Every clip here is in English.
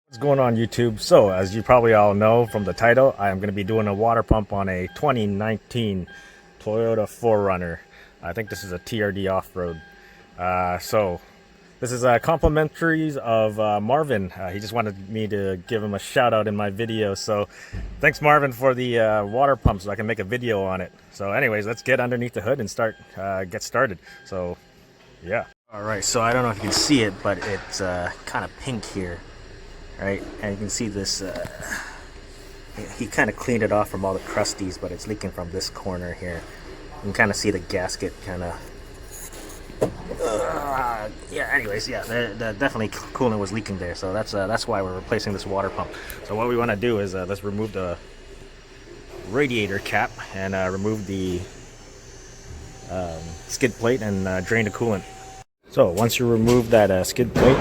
What's going on YouTube? So as you probably all know from the title, I am going to be doing a water pump on a 2019 Toyota 4Runner. I think this is a TRD off-road. So this is complimentaries of Marvin. He just wanted me to give him a shout out in my video. So thanks Marvin for the water pump so I can make a video on it. So anyways, let's get underneath the hood and get started. So yeah. Alright, so I don't know if you can see it, but it's kind of pink here. Right, and you can see this, he kind of cleaned it off from all the crusties, but it's leaking from this corner here. You can kind of see the gasket kind of, yeah, anyways, yeah, the definitely coolant was leaking there, so that's why we're replacing this water pump. So what we want to do is let's remove the radiator cap and remove the skid plate and drain the coolant. So once you remove that skid plate,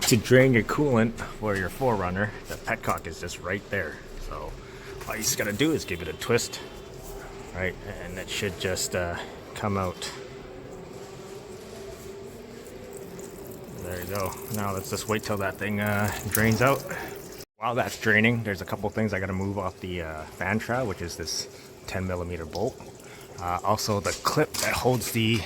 to drain your coolant for your 4Runner, the petcock is just right there. So all you just gotta do is give it a twist, right, and it should just come out. There you go. Now let's just wait till that thing drains out. While that's draining, there's a couple things I gotta move off the fan shroud, which is this 10mm bolt. Also the clip that holds the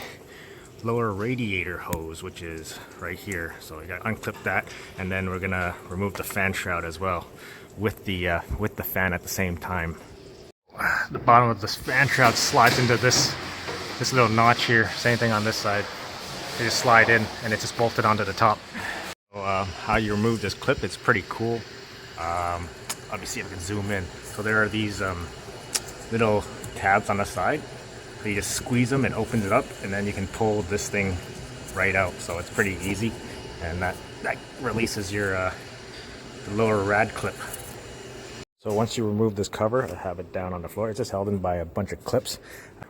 lower radiator hose, which is right here. So we got to unclip that, and then we're gonna remove the fan shroud as well with the fan at the same time. The bottom of this fan shroud slides into this little notch here. Same thing on this side. They just slide in and it's just bolted onto the top. So, how you remove this clip, it's pretty cool. Let me see if I can zoom in. So there are these little tabs on the side. So you just squeeze them, it opens it up, and then you can pull this thing right out. So it's pretty easy, and that releases your the lower rad clip. So once you remove this cover, I have it down on the floor. It's just held in by a bunch of clips.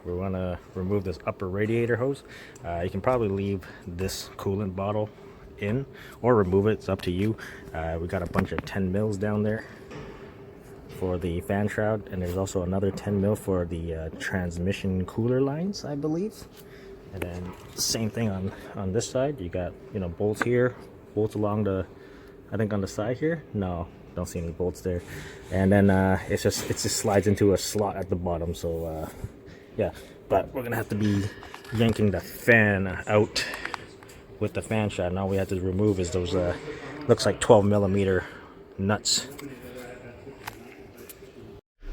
We want to remove this upper radiator hose. You can probably leave this coolant bottle in or remove it. It's up to you. We got a bunch of 10 mils down there for the fan shroud, and there's also another 10 mil for the transmission cooler lines, I believe. And then same thing on this side. You got, you know, bolts here, bolts along the, I think on the side here. No, don't see any bolts there. And then it just slides into a slot at the bottom. So yeah, but we're gonna have to be yanking the fan out with the fan shroud. And all we have to remove is those looks like 12mm nuts.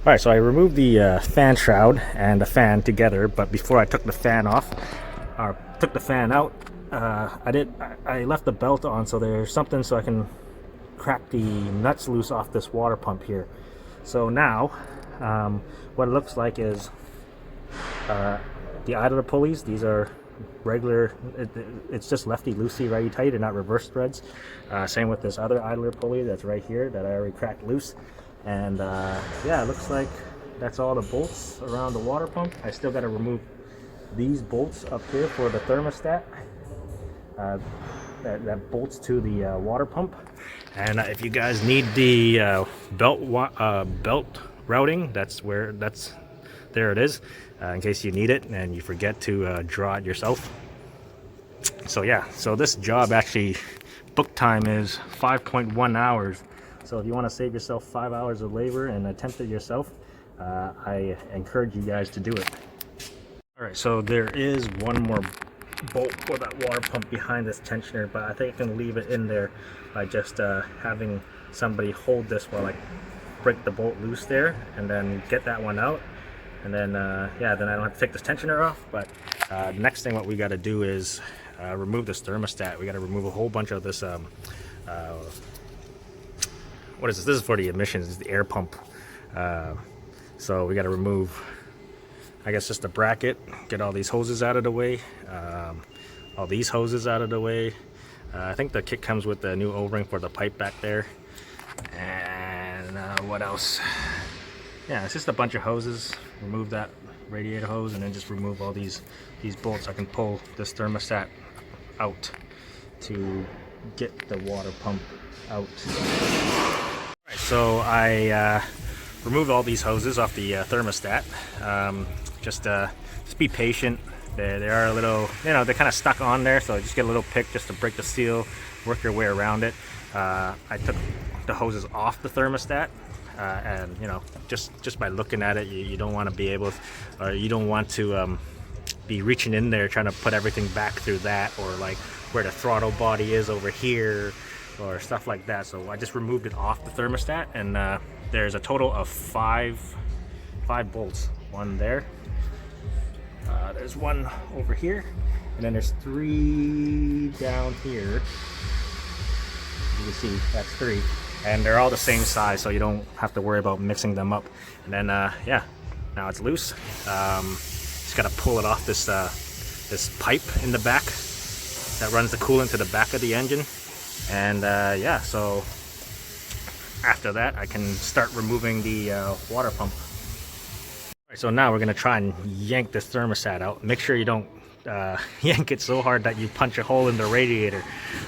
Alright, so I removed the fan shroud and the fan together, but before I took the fan off, or took the fan out, I left the belt on, so there's something so I can crack the nuts loose off this water pump here. So now, what it looks like is the idler pulleys. These are regular, it's just lefty loosey, righty tighty, they're not reverse threads. Same with this other idler pulley that's right here that I already cracked loose. And yeah, it looks like that's all the bolts around the water pump. I still got to remove these bolts up here for the thermostat that bolts to the water pump. And if you guys need the belt routing, there it is, in case you need it and you forget to draw it yourself. So yeah, so this job actually book time is 5.1 hours. So if you want to save yourself 5 hours of labor and attempt it yourself, I encourage you guys to do it. Alright, so there is one more bolt for that water pump behind this tensioner, but I think I can leave it in there by just having somebody hold this while I break the bolt loose there, and then get that one out. And then, yeah, then I don't have to take this tensioner off. But next thing what we got to do is remove this thermostat. We got to remove a whole bunch of this what is this? This is for the emissions, it's the air pump. So we got to remove, I guess, just the bracket, get all these hoses out of the way, all these hoses out of the way. I think the kit comes with the new O-ring for the pipe back there. And what else? Yeah, it's just a bunch of hoses. Remove that radiator hose and then just remove all these bolts. I can pull this thermostat out to get the water pump out. So I removed all these hoses off the thermostat. Just be patient. They are a little, you know, they're kind of stuck on there, so just get a little pick just to break the seal, work your way around it. I took the hoses off the thermostat. And you know, just by looking at it, you don't want to be able, or you don't want to be reaching in there trying to put everything back through that, or like where the throttle body is over here, or stuff like that. So I just removed it off the thermostat, and there's a total of five bolts. One there, there's one over here, and then there's 3 down here. You can see that's 3, and they're all the same size, so you don't have to worry about mixing them up. And then yeah, now it's loose. Just gotta pull it off this this pipe in the back that runs the coolant to the back of the engine. And yeah, so after that I can start removing the water pump. Alright, so now we're gonna try and yank this thermostat out. Make sure you don't yank it so hard that you punch a hole in the radiator.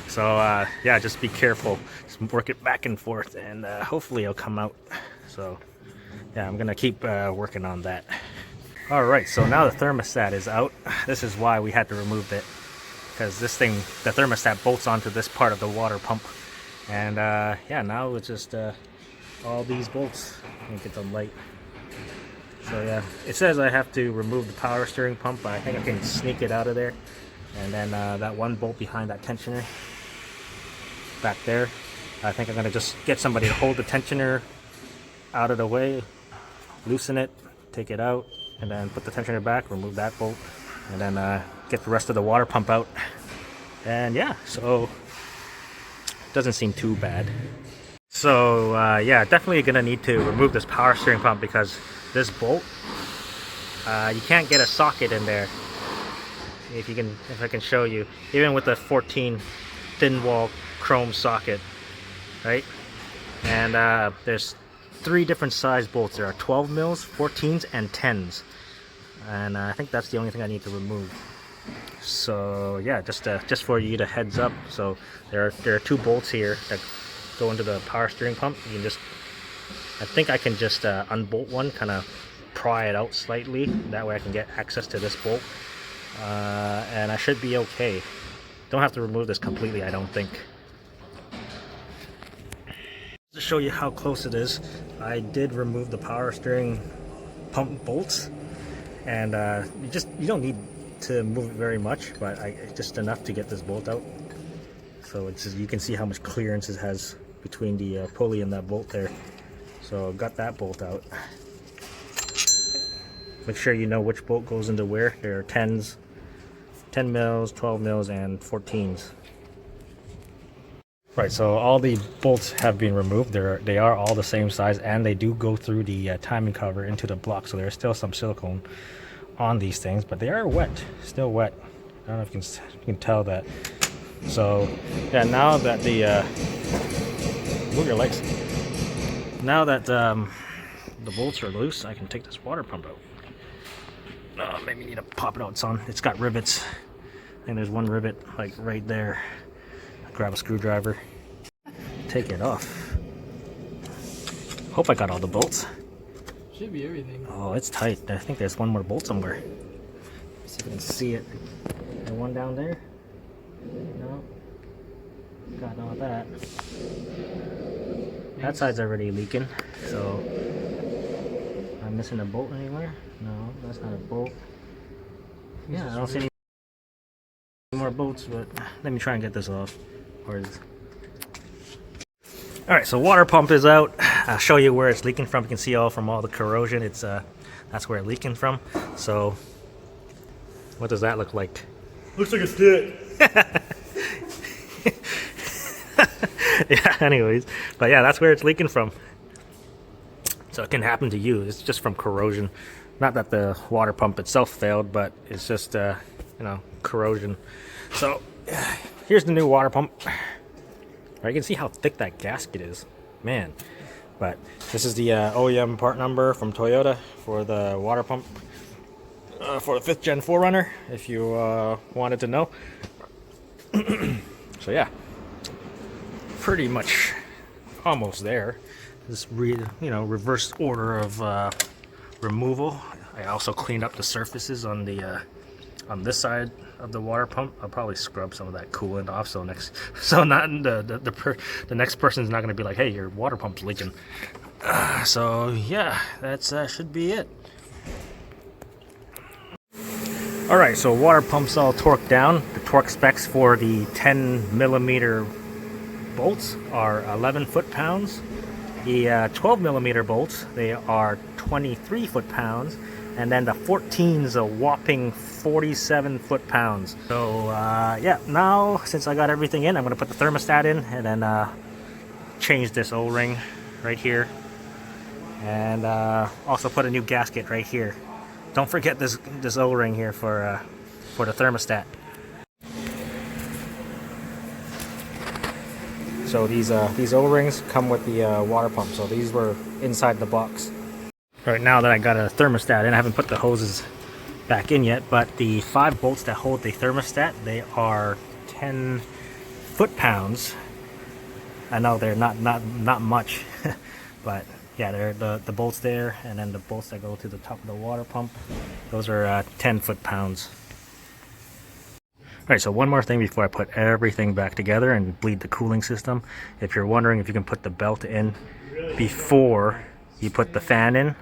So yeah, just be careful. Just work it back and forth, and hopefully it'll come out. So yeah, I'm gonna keep working on that. Alright, so now the thermostat is out. This is why we had to remove it, because this thing, the thermostat bolts onto this part of the water pump. And yeah, now it's just all these bolts. Let me get them light. So yeah, it says I have to remove the power steering pump, but I think I can sneak it out of there. And then that one bolt behind that tensioner back there, I think I'm gonna just get somebody to hold the tensioner out of the way, loosen it, take it out, and then put the tensioner back, remove that bolt, and then get the rest of the water pump out. And yeah, so doesn't seem too bad. So yeah, definitely gonna need to remove this power steering pump, because this bolt, you can't get a socket in there. If I can show you, even with the 14 thin wall chrome socket, right? And there's 3 different size bolts. There are 12 mils, 14s, and 10s. And I think that's the only thing I need to remove. So yeah, just for you to heads up. So there are 2 bolts here that go into the power steering pump. You can just, I think I can just unbolt one, kind of pry it out slightly. That way I can get access to this bolt, and I should be okay. Don't have to remove this completely, I don't think. To show you how close it is, I did remove the power steering pump bolts, and you don't need to move it very much, but just enough to get this bolt out. So it's just, you can see how much clearance it has between the pulley and that bolt there. So got that bolt out. Make sure you know which bolt goes into where. There are 10s, 10 mils, 12 mils, and 14s. Right, so all the bolts have been removed. They are all the same size, and they do go through the timing cover into the block. So there's still some silicone on these things, but they are wet, still wet. I don't know if you can tell that. So yeah, now that the move your legs. Now that the bolts are loose, I can take this water pump out. Maybe need to pop it out. It's got rivets. I think there's one rivet like right there. Grab a screwdriver, take it off. Hope I got all the bolts. Should be everything. Oh, it's tight. I think there's one more bolt somewhere. See if you can see it. The one down there? No. Got all that. That side's already leaking, so I'm missing a bolt anywhere? No, that's not a bolt. Yeah, I don't see any more bolts, but let me try and get this off. Alright, so water pump is out. I'll show you where it's leaking from. You can see from all the corrosion. It's that's where it's leaking from. So what does that look like? Looks like it's dead. Yeah, anyways, but yeah, that's where it's leaking from. So it can happen to you. It's just from corrosion. Not that the water pump itself failed, but it's just you know, corrosion. So here's the new water pump. Right, you can see how thick that gasket is, man. But this is the OEM part number from Toyota for the water pump for the 5th gen 4Runner, if you wanted to know. So yeah, pretty much almost there. This reverse order of removal. I also cleaned up the surfaces on the on this side of the water pump, I'll probably scrub some of that coolant off, so not the next person's not gonna be like, hey, your water pump's leaking. So yeah, that's should be it. All right, so water pump's all torqued down. The torque specs for the 10 millimeter bolts are 11 foot-pounds. The 12 millimeter bolts, they are 23 foot-pounds. And then the 14's a whopping 47 foot-pounds. So yeah, now since I got everything in, I'm gonna put the thermostat in and then change this O-ring right here. And also put a new gasket right here. Don't forget this O-ring here for the thermostat. So these O-rings come with the water pump. So these were inside the box. Right now that I got a thermostat in, I haven't put the hoses back in yet, but the 5 bolts that hold the thermostat, they are 10 foot-pounds. I know they're not much, but yeah, they're the bolts there, and then the bolts that go to the top of the water pump, those are 10 foot-pounds. Alright, so one more thing before I put everything back together and bleed the cooling system. If you're wondering if you can put the belt in before you put the fan in,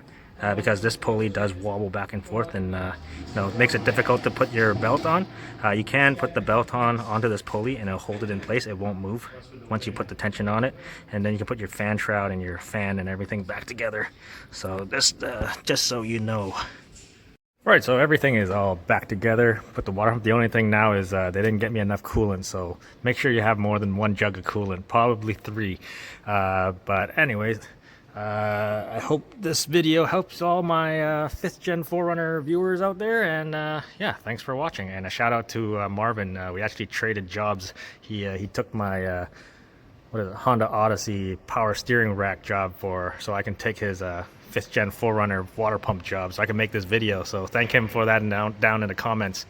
because this pulley does wobble back and forth, and you know, it makes it difficult to put your belt on. You can put the belt onto this pulley and it'll hold it in place. It won't move once you put the tension on it, and then you can put your fan shroud and your fan and everything back together. So this just so you know. Right, so everything is all back together. Put the water pump. The only thing now is they didn't get me enough coolant, so make sure you have more than 1 jug of coolant, probably 3. But anyways, I hope this video helps all my 5th gen 4Runner viewers out there, and yeah, thanks for watching. And a shout out to Marvin. We actually traded jobs. He took my what is it, Honda Odyssey power steering rack job so I can take his 5th gen 4Runner water pump job, so I can make this video. So thank him for that down in the comments.